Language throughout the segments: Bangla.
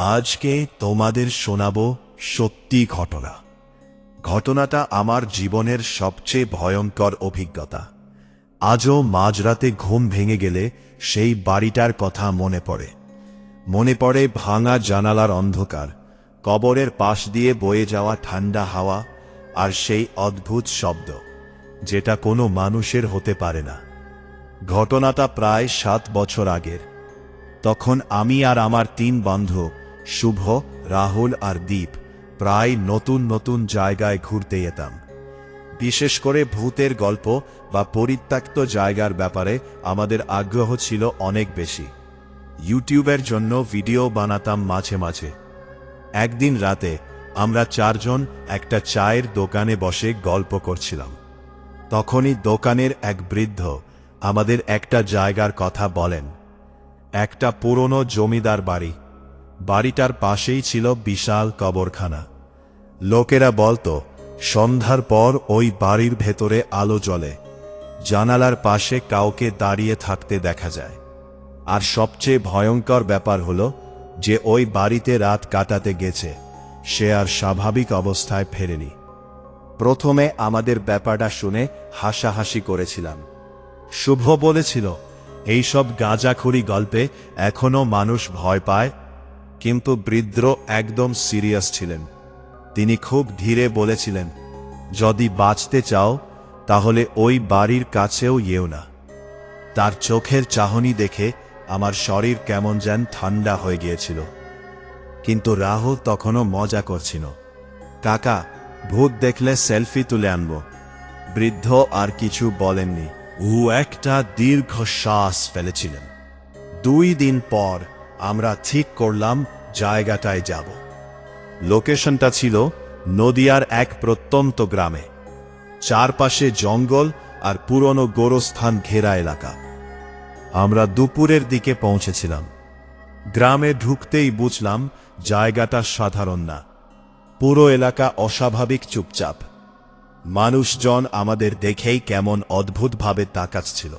আজকে তোমাদের শোনাবো সত্যি ঘটনা। ঘটনাটা আমার জীবনের সবচেয়ে ভয়ঙ্কর অভিজ্ঞতা। আজও মাঝরাতে ঘুম ভেঙে গেলে সেই বাড়িটার কথা মনে পড়ে ভাঙা জানালার অন্ধকার, কবরের পাশ দিয়ে বয়ে যাওয়া ঠান্ডা হাওয়া, আর সেই অদ্ভুত শব্দ যেটা কোনো মানুষের হতে পারে না। ঘটনাটা প্রায় 7 বছর আগের। তখন আমি আর আমার 3 বন্ধু শুভ, রাহুল আর দীপ প্রায় নতুন নতুন জায়গায় ঘুরতে যেতাম। বিশেষ করে ভূতের গল্প বা পরিত্যক্ত জায়গার ব্যাপারে আমাদের আগ্রহ ছিল অনেক বেশি। ইউটিউবের জন্য ভিডিও বানাতাম মাঝে মাঝে। একদিন রাতে আমরা 4 জন একটা চায়ের দোকানে বসে গল্প করছিলাম। তখনই দোকানের এক বৃদ্ধ আমাদের একটা জায়গার কথা বলেন। একটা পুরনো জমিদার বাড়ি। বাড়িটার পাশেই ছিল বিশাল কবরখানা। লোকেরা বলতো সন্ধ্যার পর ওই বাড়ির ভেতরে আলো জ্বলে, জানালার পাশে কাউকে দাঁড়িয়ে থাকতে দেখা যায়। আর সবচেয়ে ভয়ঙ্কর ব্যাপার হলো যে ওই বাড়িতে রাত কাটাতে গেছে সে আর স্বাভাবিক অবস্থায় ফেরেনি। প্রথমে আমাদের ব্যাপারটা শুনে হাসাহাসি করেছিলাম। শুভ বলেছিল এইসব গাঁজাখুরি গল্পে এখনো মানুষ ভয় পায়, কিন্তু বৃদ্ধ একদম সিরিয়াস ছিলেন। তিনি খুব ধীরে বলেছিলেন, যদি বাঁচতে চাও তাহলে ওই বাড়ির কাছেও যেও না। তার চোখের চাহনি দেখে আমার শরীর কেমন যেন ঠান্ডা হয়ে গিয়েছিল। কিন্তু রাহুল তখনও মজা করছিল, কাকা ভূত দেখলে সেলফি তুলে আনবো। বৃদ্ধ আর কিছু বলেননি, ও একটা দীর্ঘশ্বাস ফেলেছিলেন। 2 দিন পর আমরা ঠিক করলাম জায়গাটায় যাব। লোকেশনটা ছিল নদিয়ার এক প্রত্যন্ত গ্রামে। চারপাশে জঙ্গল আর পুরনো গোরস্থান ঘেরা এলাকা। আমরা দুপুরের দিকে পৌঁছেছিলাম। গ্রামে ঢুকতেই বুঝলাম জায়গাটা সাধারণ না। পুরো এলাকা অস্বাভাবিক চুপচাপ। মানুষজন আমাদের দেখেই কেমন অদ্ভুতভাবে তাকাচ্ছিল।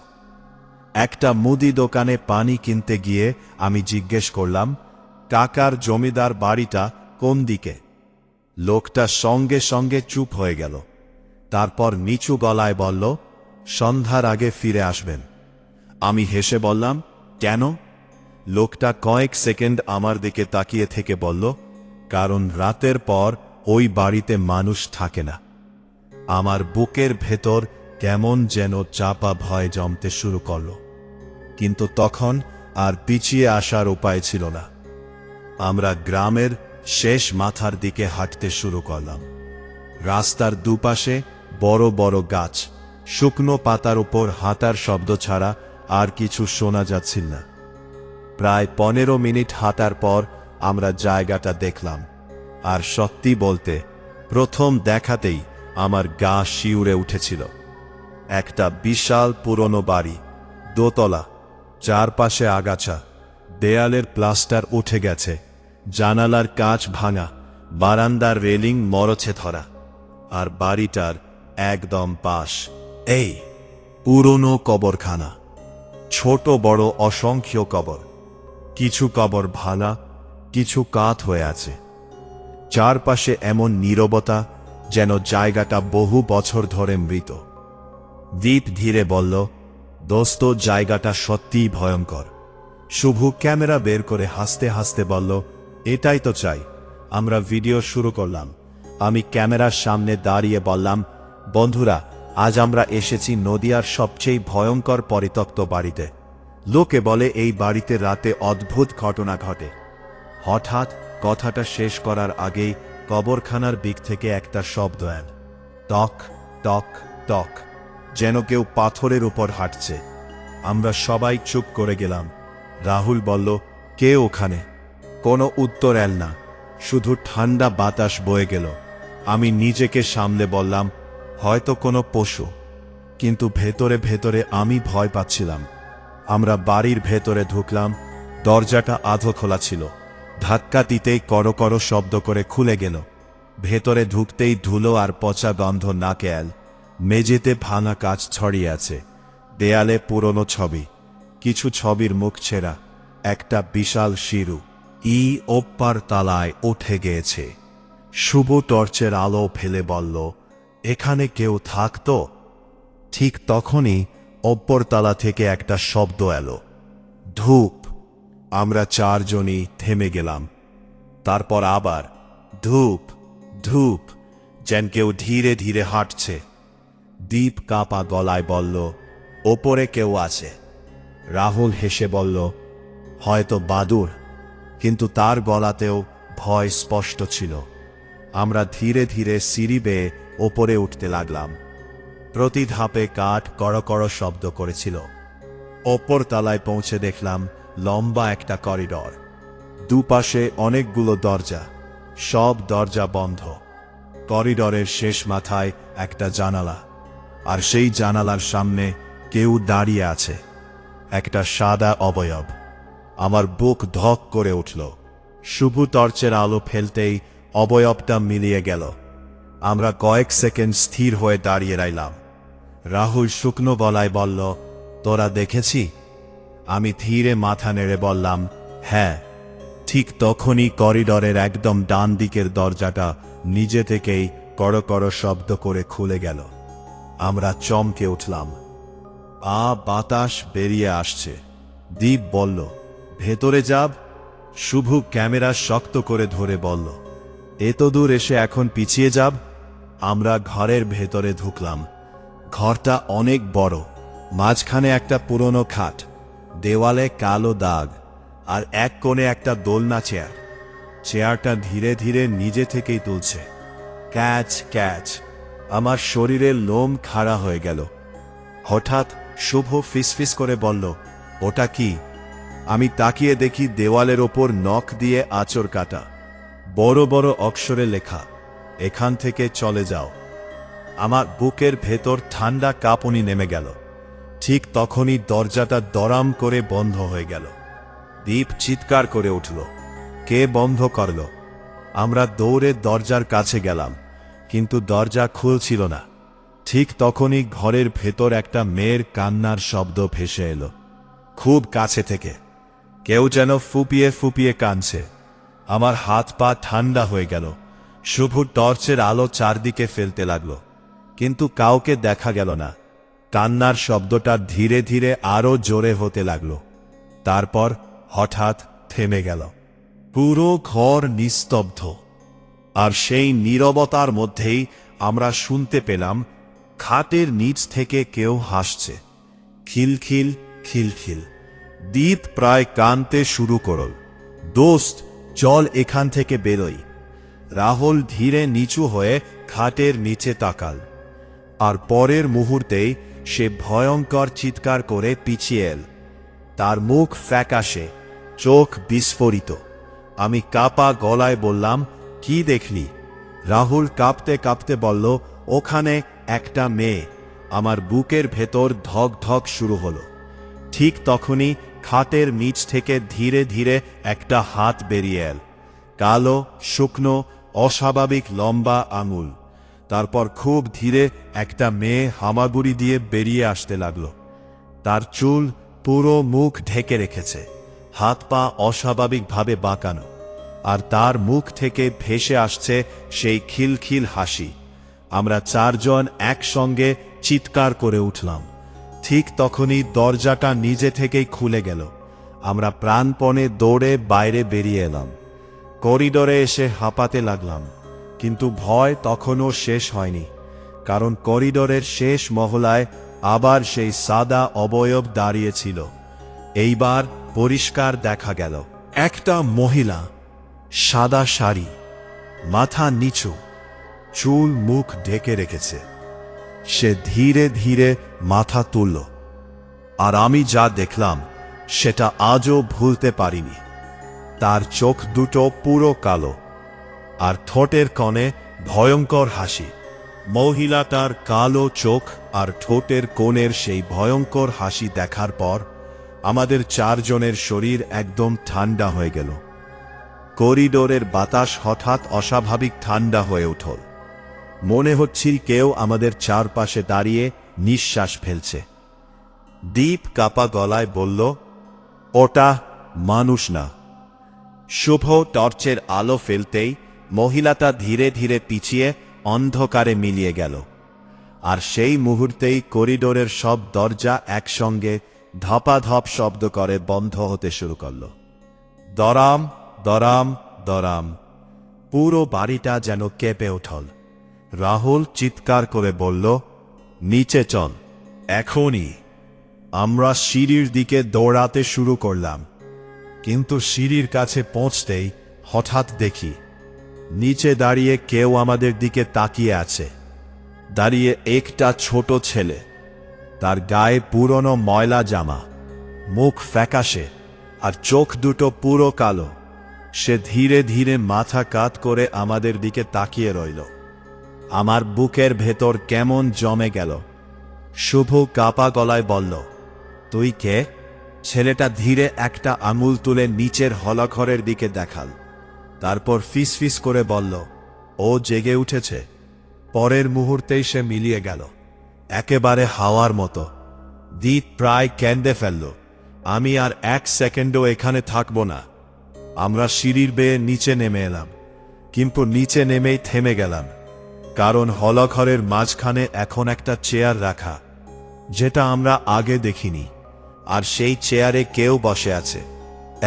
একটা মুদি দোকানে পানি কিনতে গিয়ে আমি জিজ্ঞেস করলাম, কাকার জমিদার বাড়িটা কোন দিকে? লোকটা সঙ্গে সঙ্গে চুপ হয়ে গেল। তারপর নিচু গলায় বলল, সন্ধ্যার আগে ফিরে আসবেন। আমি হেসে বললাম, কেন? লোকটা কয়েক সেকেন্ড আমার দিকে তাকিয়ে থেকে বলল, কারণ রাতের পর ওই বাড়িতে মানুষ থাকে না। আমার বুকের ভেতর কেমন যেন চাপা ভয় জমতে শুরু করল। কিন্তু তখন আর পিছিয়ে আসার উপায় ছিল না। আমরা গ্রামের শেষ মাথার দিকে হাঁটতে শুরু করলাম। রাস্তার দুপাশে বড় বড় গাছ, শুকনো পাতার উপর হাঁটার শব্দ ছাড়া আর কিছু শোনা যাচ্ছিল না। প্রায় 15 মিনিট হাঁটার পর আমরা জায়গাটা দেখলাম। আর সত্যি বলতে, প্রথম দেখাতেই আমার গা শিউরে উঠেছিল। একটা বিশাল পুরনো বাড়ি, দোতলা, চারপাশে আগাছা, দেয়ালের প্লাস্টার উঠে গেছে, জানালার কাঁচ ভাঙা, বারান্দার রেলিং মরচে ধরা। আর বাড়িটার একদম পাশ এই পুরনো কবরখানা। ছোট বড় অসংখ্য কবর। কিছু কবর ভাঙা, কিছু কাত হয়ে আছে। চারপাশে এমন নীরবতা যেন জায়গাটা বহু বছর ধরে মৃত। দীপ ধীরে বলল, দোস্ত জায়গাটা সত্যিই ভয়ঙ্কর। শুভ ক্যামেরা বের করে হাসতে হাসতে বলল, এটাই তো চাই। আমরা ভিডিও শুরু করলাম। আমি ক্যামেরার সামনে দাঁড়িয়ে বললাম, বন্ধুরা আজ আমরা এসেছি নদিয়ার সবচেয়ে ভয়ঙ্কর পরিত্যক্ত বাড়িতে। লোকে বলে এই বাড়িতে রাতে অদ্ভুত ঘটনা ঘটে। হঠাৎ কথাটা শেষ করার আগেই কবরখানার দিক থেকে একটা শব্দ এল, টক টক টক, যেন কেউ পাথরের উপর হাঁটছে। আমরা সবাই চুপ করে গেলাম। রাহুল বলল, কে ওখানে? কোনো উত্তর এল না, শুধু ঠান্ডা বাতাস বয়ে গেল। আমি নিজেকে সামলে বললাম, হয়তো কোনো পশু। কিন্তু ভেতরে ভেতরে আমি ভয় পাচ্ছিলাম। আমরা বাড়ির ভেতরে ঢুকলাম। দরজাটা আধো খোলা ছিল। ধাক্কা দিতেই করো শব্দ করে খুলে গেল। ভেতরে ঢুকতেই ধুলো আর পচা গন্ধ নাকে এল। মেঝেতে ভাঙা কাচ ছড়িয়ে আছে। দেয়ালে পুরনো ছবি, কিছু ছবির মুখ ছেঁড়া, একটা বিশাল শিরু। ওপার তালায় উঠে গিয়েছে। শুভ টর্চের আলো ফেলে বলল, এখানে কেউ থাকতো? ঠিক তখনই অপরতলা থেকে একটা শব্দ এলো, ধূপ। আমরা চারজনই থেমে গেলাম। তারপর আবার ধূপ ধূপ, যেন কেউ ধীরে ধীরে হাঁটছে। দীপ কাঁপা গলায় বলল, ওপরে কেউ আছে। রাহুল হেসে বলল, হয়তো বাদুর, কিন্তু তার গলাতেও ভয় স্পষ্ট ছিল। আমরা ধীরে ধীরে সিঁড়ি বেয়ে ওপরে উঠতে লাগলাম। প্রতি ধাপে কাঠ কড়কড় শব্দ করেছিল। ওপর তলায় পৌঁছে দেখলাম লম্বা একটা করিডর, দুপাশে অনেকগুলো দরজা, সব দরজা বন্ধ। করিডরের শেষ মাথায় একটা জানালা, আর সেই জানালার সামনে কেউ দাঁড়িয়ে আছে, একটা সাদা অবয়ব। আমার বুক ধক করে উঠল। শুভ টর্চের আলো ফেলতেই অবয়বটা মিলিয়ে গেল। আমরা কয়েক সেকেন্ড স্থির হয়ে দাঁড়িয়ে রইলাম। রাহুল শুকনো গলায় বলল, তোরা দেখেছি? আমি ধীরে মাথা নেড়ে বললাম, হ্যাঁ। ঠিক তখনই করিডরের একদম ডান দিকের দরজাটা নিজে থেকেই কড়কড় শব্দ করে খুলে গেল। আমরা চমকে উঠলাম। বাতাস বেরিয়ে আসছে। দীপ বলল, ভেতরে যাব। শুভ ক্যামেরা শক্ত করে ধরে বলল, এত দূর এসে এখন পিছিয়ে যাব। আমরা ঘরের ভেতরে ঢুকলাম। ঘরটা অনেক বড়, মাঝখানে একটা পুরনো খাট, দেওয়ালে কালো দাগ, আর এক কোণে একটা দোলনা চেয়ার। চেয়ারটা ধীরে ধীরে নিজে থেকেই তুলছে, ক্যাচ ক্যাচ। আমার শরীরের লোম খাড়া হয়ে গেল। হঠাৎ শুভ ফিসফিস করে বলল, ওটা কি? আমি তাকিয়ে দেখি দেওয়ালের ওপর নখ দিয়ে আঁচড় কাটা, বড় বড় অক্ষরে লেখা, এখান থেকে চলে যাও। আমার বুকের ভেতর ঠান্ডা কাঁপুনি নেমে গেল। ঠিক তখনই দরজাটা দরাম করে বন্ধ হয়ে গেল। দীপ চিৎকার করে উঠল, কে বন্ধ করল? আমরা দৌড়ে দরজার কাছে গেলাম, কিন্তু দরজা খুলছিল না। ঠিক তখনই ঘরের ভেতর একটা মেয়ের কান্নার শব্দ ভেসে এলো, খুব কাছে থেকে। কেউ যেন ফুপিয়ে ফুপিয়ে কাঁদছে। আমার হাত পা ঠান্ডা হয়ে গেল। শুভ টর্চের আলো চারদিকে ফেলতে লাগলো, কিন্তু কাউকে দেখা গেল না। কান্নার শব্দটা ধীরে ধীরে আরো জোরে হতে লাগলো, তারপর হঠাৎ থেমে গেল। পুরো ঘর নিস্তব্ধ, আর সেই নীরবতার মধ্যেই আমরা শুনতে পেলাম খাটের নিচ থেকে কেউ হাসছে, খিলখিল খিলখিল। দীপ প্রায় কাঁদতে শুরু করল, দোস্ত চল এখান থেকে বেরোই। রাহুল ধীরে নিচু হয়ে খাটের নিচে তাকাল, আর পরের মুহূর্তেই সে ভয়ঙ্কর চিৎকার করে পিছিয়ে এল। তার মুখ ফ্যাকাশে, চোখ বিস্ফোরিত। আমি কাঁপা গলায় বললাম, কি দেখলি? রাহুল কাঁপতে কাঁপতে বলল, ওখানে একটা মেয়ে। আমার বুকের ভেতর ধক ধক শুরু হলো। ঠিক তখনই খাটের নিচ থেকে ধীরে ধীরে একটা হাত বেরিয়ে এল, কালো, শুকনো, অস্বাভাবিক লম্বা আঙুল। তারপর খুব ধীরে একটা মেয়ে হামাগুড়ি দিয়ে বেরিয়ে আসতে লাগলো। তার চুল পুরো মুখ ঢেকে রেখেছে, হাত পা অস্বাভাবিকভাবে বাঁকানো, আর তার মুখ থেকে ভেসে আসছে সেই খিলখিল হাসি। আমরা চারজন একসঙ্গে চিৎকার করে উঠলাম। ঠিক তখনই দরজাটা নিজে থেকেই খুলে গেল। আমরা প্রাণপণে দৌড়ে বাইরে বেরিয়ে এলাম। করিডোরে এসে হাঁপাতে লাগলাম, কিন্তু ভয় তখনও শেষ হয়নি, কারণ করিডোরের শেষ মহলায় আবার সেই সাদা অবয়ব দাঁড়িয়েছিল। এইবার পরিষ্কার দেখা গেল একটা মহিলা, সাদা শাড়ি, মাথা নিচু, চুল মুখ ঢেকে রেখেছে। সে ধীরে ধীরে মাথা তুলল, আর আমি যা দেখলাম সেটা আজও ভুলতে পারিনি। তার চোখ দুটো পুরো কালো, আর ঠোঁটের কোণে ভয়ঙ্কর হাসি। মহিলাটার কালো চোখ আর ঠোঁটের কোণের সেই ভয়ঙ্কর হাসি দেখার পর আমাদের চারজনের শরীর একদম ঠান্ডা হয়ে গেল। করিডোরের বাতাস হঠাৎ অস্বাভাবিক ঠান্ডা হয়ে উঠল। মনে হচ্ছিল কেউ আমাদের চারপাশে দাঁড়িয়ে নিঃশ্বাস ফেলছে। দীপ কাঁপা গলায় বলল, ওটা মানুষ না। শুভ টর্চের আলো ফেলতেই মহিলাটা ধীরে ধীরে পিছিয়ে অন্ধকারে মিলিয়ে গেল, আর সেই মুহূর্তেই করিডোরের সব দরজা একসঙ্গে ধপাধপ শব্দ করে বন্ধ হতে শুরু করল। দরাম দরাম দরাম, পুরো বাড়িটা যেন কেঁপে উঠল। রাহুল চিৎকার করে বলল, নিচে চল এখনই। আমরা সিঁড়ির দিকে দৌড়াতে শুরু করলাম, কিন্তু সিঁড়ির কাছে পৌঁছতেই হঠাৎ দেখি নিচে দাঁড়িয়ে কেউ আমাদের দিকে তাকিয়ে আছে। দাঁড়িয়ে একটা ছোট ছেলে, তার গায়ে পুরনো ময়লা জামা, মুখ ফ্যাকাশে আর চোখ দুটো পুরো কালো। সে ধীরে ধীরে মাথা কাত করে আমাদের দিকে তাকিয়ে রইল। আমার বুকের ভেতর কেমন জমে গেল। শুভ কাপা গলায় বলল, তুই কে? ছেলেটা ধীরে একটা আঙুল তুলে নিচের হলঘরের দিকে দেখাল, তারপর ফিসফিস করে বলল, ও জেগে উঠেছে। পরের মুহূর্তেই সে মিলিয়ে গেল, একেবারে হাওয়ার মতো। দীপ প্রায় কেঁদে ফেলল। আমি আর এক সেকেন্ডও এখানে থাকব না। আমরা সিঁড়ির বেয়ে নিচে নেমে এলাম, কিন্তু নিচে নেমেই থেমে গেলাম, কারণ হলঘরের মাঝখানে এখন একটা চেয়ার রাখা, যেটা আমরা আগে দেখিনি। আর সেই চেয়ারে কেউ বসে আছে,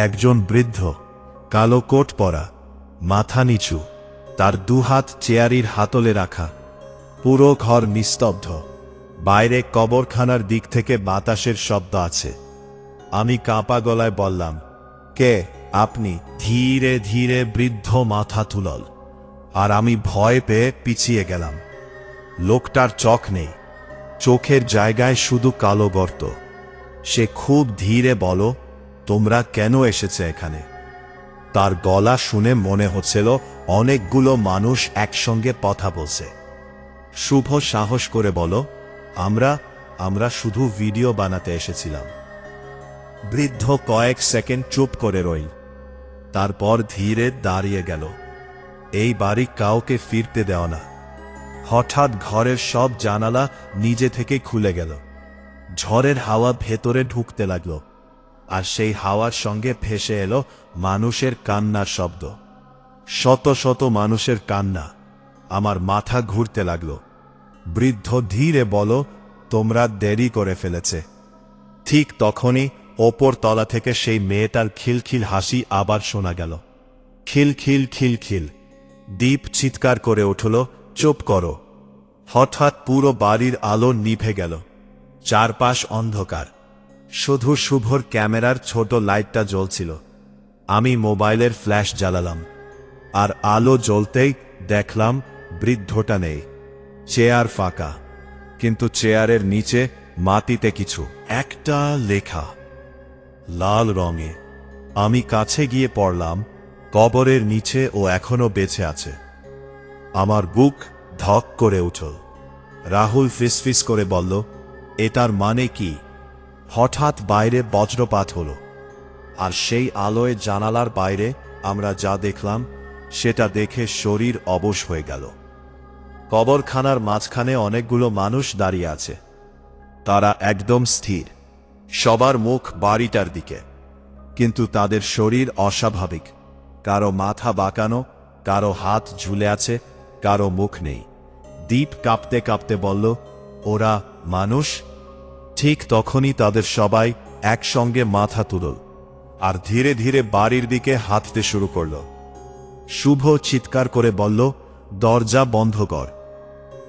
একজন বৃদ্ধ, কালো কোট পরা, মাথা নিচু, তার দুহাত চেয়ারির হাতলে রাখা। পুরো ঘর নিস্তব্ধ। বাইরে কবরখানার দিক থেকে বাতাসের শব্দ আছে। আমি কাঁপা গলায় বললাম, কে আপনি? ধীরে ধীরে বৃদ্ধ মাথা তুলল, আর আমি ভয় পেয়ে পিছিয়ে গেলাম। লোকটার চোখ নেই, চোখের জায়গায় শুধু কালো গর্ত। সে খুব ধীরে বলল, তোমরা কেন এসেছে এখানে? তার গলা শুনে মনে হচ্ছিল অনেকগুলো মানুষ একসঙ্গে কথা বলছে। শুভ সাহস করে বলল, আমরা শুধু ভিডিও বানাতে এসেছিলাম। বৃদ্ধ কয়েক সেকেন্ড চুপ করে রইল, তারপর ধীরে দাঁড়িয়ে গেল। এই বাড়ি কাউকে ফিরতে দেও না। হঠাৎ ঘরের সব জানালা নিজে থেকে খুলে গেল। ঝড়ের হাওয়া ভেতরে ঢুকতে লাগল, আর সেই হাওয়ার সঙ্গে ভেসে এলো মানুষের কান্নার শব্দ। শত শত মানুষের কান্না। আমার মাথা ঘুরতে লাগল। বৃদ্ধ ধীরে বলল, তোমরা দেরি করে ফেলেছে। ঠিক তখনই ওপর তলা থেকে সেই মেয়েটার খিলখিল হাসি আবার শোনা গেল। খিলখিল খিলখিল। দীপ চিৎকার করে উঠল, চুপ করো। হঠাৎ পুরো বাড়ির আলো নিভে গেল। চারপাশ অন্ধকার, শুধু শুভর ক্যামেরার ছোট লাইটটা জ্বলছিল। আমি মোবাইলের ফ্ল্যাশ জ্বালালাম, আর আলো জ্বলতেই দেখলাম বৃদ্ধটা নেই। চেয়ার ফাঁকা, কিন্তু চেয়ারের নিচে মাটিতে কিছু একটা লেখা, লাল রঙে। আমি কাছে গিয়ে পড়লাম, কবরের নিচে ও এখনো বেঁচে আছে। আমার বুক ধক করে উঠল। রাহুল ফিসফিস করে বলল, এটার মানে কি? হঠাৎ বাইরে বজ্রপাত হলো, আর সেই আলোয় জানালার বাইরে আমরা যা দেখলাম সেটা দেখে শরীর অবশ হয়ে গেল। কবরখানার মাঝখানে অনেকগুলো মানুষ দাঁড়িয়ে আছে। তারা একদম স্থির, সবার মুখ বাড়িটার দিকে, কিন্তু তাদের শরীর অস্বাভাবিক। কারো মাথা বাঁকানো, কারো হাত ঝুলে আছে, কারো মুখ নেই। দীপ কাঁপতে কাঁপতে বলল, ওরা মানুষ? ঠিক তখনই তাদের সবাই একসঙ্গে মাথা তুলল, আর ধীরে ধীরে বাড়ির দিকে হাঁটতে শুরু করল। শুভ চিৎকার করে বলল, দরজা বন্ধ কর।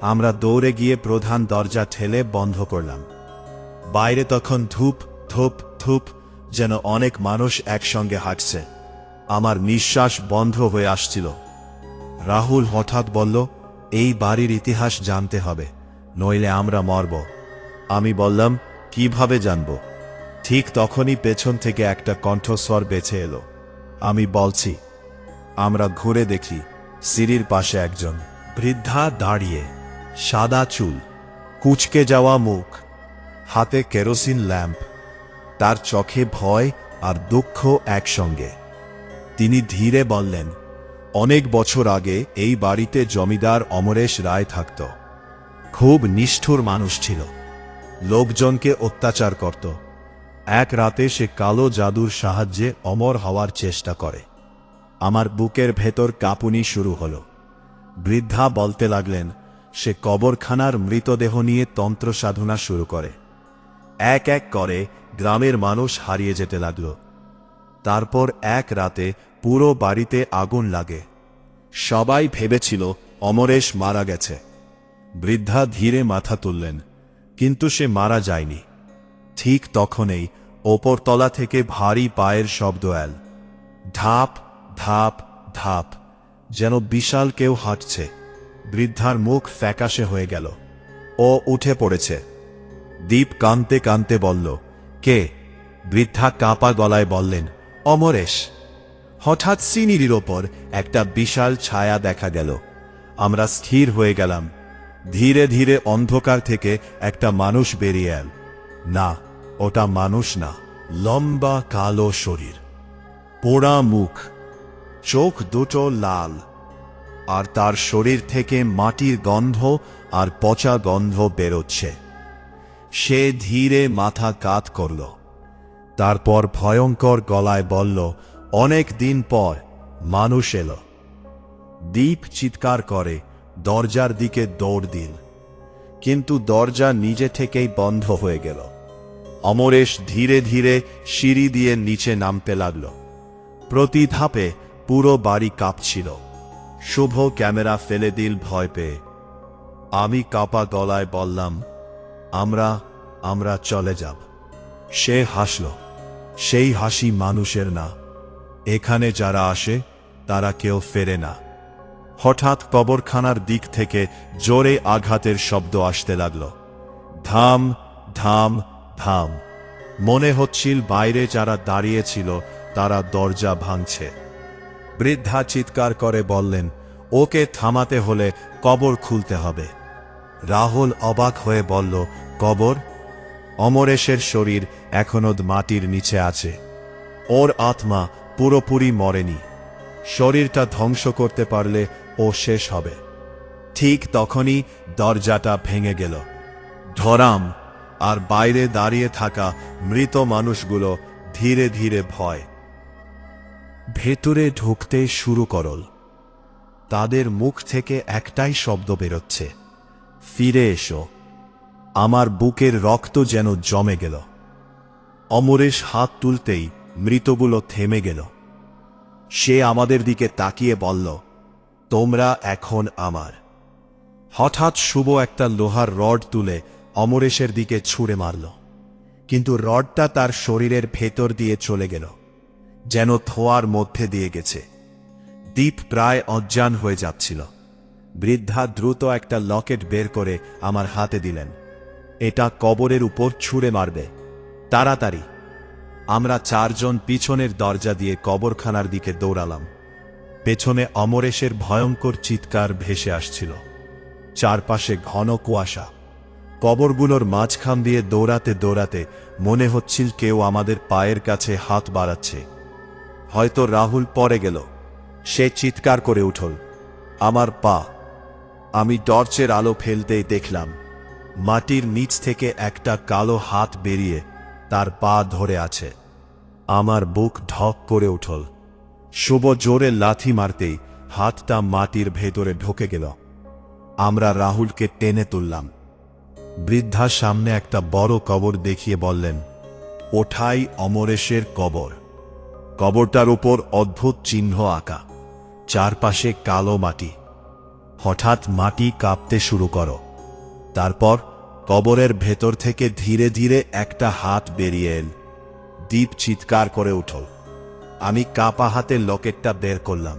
আমরা দৌড়ে গিয়ে প্রধান দরজা ঠেলে বন্ধ করলাম। বাইরে তখন ধূপ ধূপ ধূপ, যেন অনেক মানুষ একসঙ্গে হাঁটছে। আমার নিঃশ্বাস বন্ধ হয়ে আসছিল। রাহুল হঠাৎ বলল, এই বাড়ির ইতিহাস জানতে হবে, নইলে আমরা মরব। আমি বললাম, কিভাবে জানব? ঠিক তখনই পেছন থেকে একটা কণ্ঠস্বর বেঁচে এলো। আমি বলছি। আমরা ঘুরে দেখি, সিঁড়ির পাশে একজন বৃদ্ধা দাঁড়িয়ে, সাদা চুল, কুঁচকে যাওয়া মুখ, হাতে কেরোসিন ল্যাম্প। তার চোখে ভয় আর দুঃখ একসঙ্গে। তিনি ধীরে বললেন, অনেক বছর আগে এই বাড়িতে জমিদার অমরেশ রায় থাকত। খুব নিষ্ঠুর মানুষ ছিল, লোকজনকে অত্যাচার করত। এক রাতে সে কালো জাদুর সাহায্যে অমর হওয়ার চেষ্টা করে, আমার বুকের ভেতর কাঁপুনি শুরু হলো। বৃদ্ধা বলতে লাগলেন, সে কবরখানার মৃতদেহ নিয়ে তন্ত্র সাধনা শুরু করে। এক এক করে গ্রামের মানুষ হারিয়ে যেতে লাগল। তারপর এক রাতে পুরো বাড়িতে আগুন লাগে। সবাই ভেবেছিল অমরেশ মারা গেছে। বৃদ্ধা ধীরে মাথা তুললেন, কিন্তু সে মারা যায়নি। ঠিক তখনই ওপরতলা থেকে ভারী পায়ের শব্দ এল। ধাপ ধাপ ধাপ, যেন বিশাল কেউ হাঁটছে। বৃদ্ধার মুখ ফ্যাকাশে হয়ে গেল। ও উঠে পড়েছে। দীপ কাঁদতে কাঁদতে বলল, কে? বৃদ্ধা কাঁপা গলায় বললেন, অমরেশ। হঠাৎ সিঁড়ির ওপর একটা বিশাল ছায়া দেখা গেল। আমরা স্থির হয়ে গেলাম। ধীরে ধীরে অন্ধকার থেকে একটা মানুষ বেরিয়ে এল। না, ওটা মানুষ না, লম্বা কালো শরীর, পোড়া মুখ, চোখ দুটো লাল, আর তার শরীর থেকে মাটির গন্ধ আর পচা গন্ধ বেরোচ্ছে। সে ধীরে মাথা কাত করল। তারপর ভয়ঙ্কর গলায় বলল, অনেক দিন পর মানুষ এলো। দীপ চিৎকার করে দরজার দিকে দৌড় দিল, কিন্তু দরজা নিজে থেকেই বন্ধ হয়ে গেল। অমরেশ ধীরে ধীরে সিঁড়ি দিয়ে নিচে নামতে লাগল। প্রতি ধাপে পুরো বাড়ি কাঁপছিল। শুভ ক্যামেরা ফেলে দিল ভয় পেয়ে। আমি কাঁপা গলায় বললাম, আমরা চলে যাব। সে হাসল। সেই হাসি মানুষের না। এখানে যারা আসে তারা কেউ ফেরে না। হঠাৎ কবরখানার দিক থেকে জোরে আঘাতের শব্দ আসতে লাগল। ধাম ধাম ধাম। মনে হচ্ছিল বাইরে যারা দাঁড়িয়েছিল তারা দরজা ভাঙছে। বৃদ্ধা চিৎকার করে বললেন, ওকে থামাতে হলে কবর খুলতে হবে। রাহুল অবাক হয়ে বলল, কবর? অমরেশের শরীর এখনো মাটির নিচে আছে। ওর আত্মা পুরোপুরি মরেনি। শরীরটা ধ্বংস করতে পারলে ও শেষ হবে। ঠিক তখনই দরজাটা ভেঙে গেল। ধরাম, আর বাইরে দাঁড়িয়ে থাকা মৃত মানুষগুলো ধীরে ধীরে ভয় ভেতরে ঢুকতে শুরু করল। তাদের মুখ থেকে একটাই শব্দ বেরোচ্ছে, ফিরে এসো। আমার বুকের রক্ত যেন জমে গেল। অমরেশ হাত তুলতেই মৃতগুলো থেমে গেল। সে আমাদের দিকে তাকিয়ে বলল, তোমরা এখন আমার। হঠাৎ শুভ একটা লোহার রড তুলে অমরেশের দিকে ছুঁড়ে মারল, কিন্তু রডটা তার শরীরের ভেতর দিয়ে চলে গেল, যেন থোয়ার মধ্যে দিয়ে গেছে। দীপ প্রায় অজ্ঞান হয়ে যাচ্ছিল। বৃদ্ধা দ্রুত একটা লকেট বের করে আমার হাতে দিলেন। এটা কবরের উপর ছুঁড়ে মারবে, তাড়াতাড়ি। আমরা চারজন পিছনের দরজা দিয়ে কবরখানার দিকে দৌড়ালাম। পেছনে অমরেশের ভয়ঙ্কর চিৎকার ভেসে আসছিল। চারপাশে ঘন কুয়াশা। কবরগুলোর মাঝখান দিয়ে দৌড়াতে দৌড়াতে মনে হচ্ছিল কেউ আমাদের পায়ের কাছে হাত বাড়াচ্ছে। হয়তো রাহুল পড়ে গেল। সে চিৎকার করে উঠল, আমার পা। আমি টর্চের আলো ফেলতেই দেখলাম মাটির নিচ থেকে একটা কালো হাত বেরিয়ে তার পা ধরে আছে। আমার বুক ঢক করে উঠল। শুভ জোরে লাথি মারতেই হাতটা মাটির ভেতরে ঢুকে গেল। আমরা রাহুলকে টেনে তুললাম। বৃদ্ধা সামনে একটা বড় কবর দেখিয়ে বললেন, ওঠাই অমরেশের কবর। কবরটার উপর অদ্ভুত চিহ্ন আঁকা, চারপাশে কালো মাটি। হঠাৎ মাটি কাঁপতে শুরু করো। তারপর কবরের ভেতর থেকে ধীরে ধীরে একটা হাত বেরিয়ে এল। দীপ চিৎকার করে উঠল। আমি কাঁপা হাতে লকেটটা বের করলাম।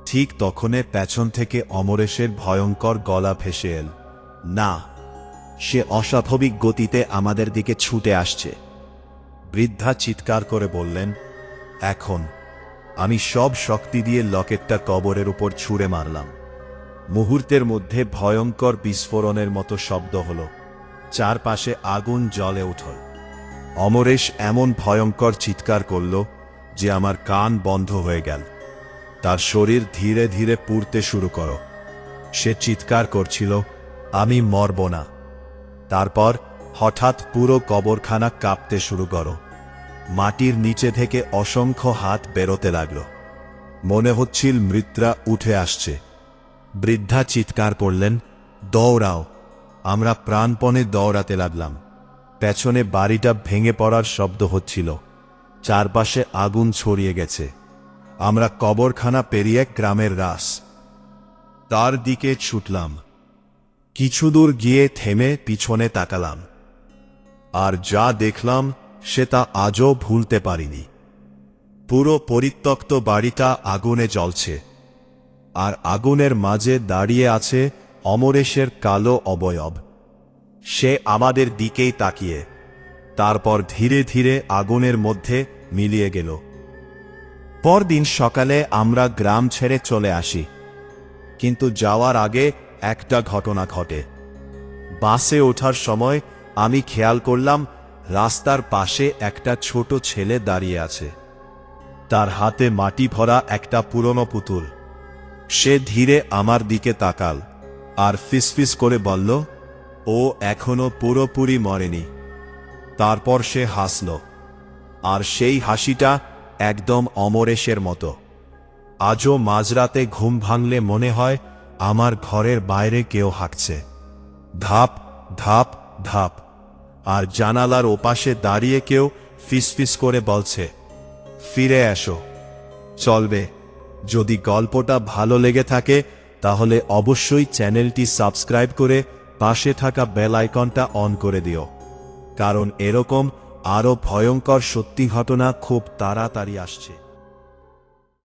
ঠিক তখনে পেছন থেকে অমরেশের ভয়ঙ্কর গলা ভেসে এল, না, সে অস্বাভাবিক গতিতে আমাদের দিকে ছুটে আসছে। বৃদ্ধা চিৎকার করে বললেন, এখন। আমি সব শক্তি দিয়ে লকেটটা কবরের উপর ছুঁড়ে মারলাম। মুহূর্তের মধ্যে ভয়ঙ্কর বিস্ফোরণের মতো শব্দ হল। চারপাশে আগুন জ্বলে উঠল। অমরেশ এমন ভয়ঙ্কর চিৎকার করল যে আমার কান বন্ধ হয়ে গেল। তার শরীর ধীরে ধীরে পুড়তে শুরু করো। সে চিৎকার করছিল, আমি মরব না। তারপর হঠাৎ পুরো কবরখানা কাঁপতে শুরু করো। মাটির নিচে থেকে অসংখ্য হাত বেরোতে লাগল। মনে হচ্ছিল মৃত্যা উঠে আসছে। বৃদ্ধা চিৎকার করলেন, দৌড়াও! আমরা প্রাণপণে দৌড়াতে লাগলাম। পেছনে বাড়িটা ভেঙে পড়ার শব্দ হচ্ছিল, চারপাশে আগুন ছড়িয়ে গেছে। আমরা কবরখানা পেরিয়ে গ্রামের রাস তার দিকে ছুটলাম। কিছু দূর গিয়ে থেমে পিছনে তাকালাম, আর যা দেখলাম সেটা আজও ভুলতে পারিনি। পুরো পরিত্যক্ত বাড়িটা আগুনে জ্বলছে, আর আগুনের মাঝে দাঁড়িয়ে আছে অমরেশের কালো অবয়ব। সে আমাদের দিকেই তাকিয়ে, তারপর ধীরে ধীরে আগুনের মধ্যে মিলিয়ে গেল। পরদিন সকালে আমরা গ্রাম ছেড়ে চলে আসি, কিন্তু যাওয়ার আগে একটা ঘটনা ঘটে। বাসে ওঠার সময় আমি খেয়াল করলাম রাস্তার পাশে একটা ছোট ছেলে দাঁড়িয়ে আছে। তার হাতে মাটি ভরা একটা পুরনো পুতুল। সে ধীরে আমার দিকে তাকাল আর ফিসফিস করে বলল, ও এখনো পুরোপুরি মরেনি। তারপর সে হাসল, আর সেই হাসিটা একদম অমরেশের মতো। আজও মাঝরাতে ঘুম ভাঙলে মনে হয় আমার ঘরের বাইরে কেউ হাঁকছে, ধাপ ধাপ ধাপ, আর জানালার ওপাশে দাঁড়িয়ে কেউ ফিসফিস করে বলছে, ফিরে এসো, চলবে। যদি গল্পটা ভালো লেগে থাকে তাহলে অবশ্যই চ্যানেলটি সাবস্ক্রাইব করে পাশে থাকা বেল আইকনটা অন করে দিও, কারণ এরকম আরও ভয়ঙ্কর সত্যি ঘটনা খুব তাড়াতাড়ি আসছে।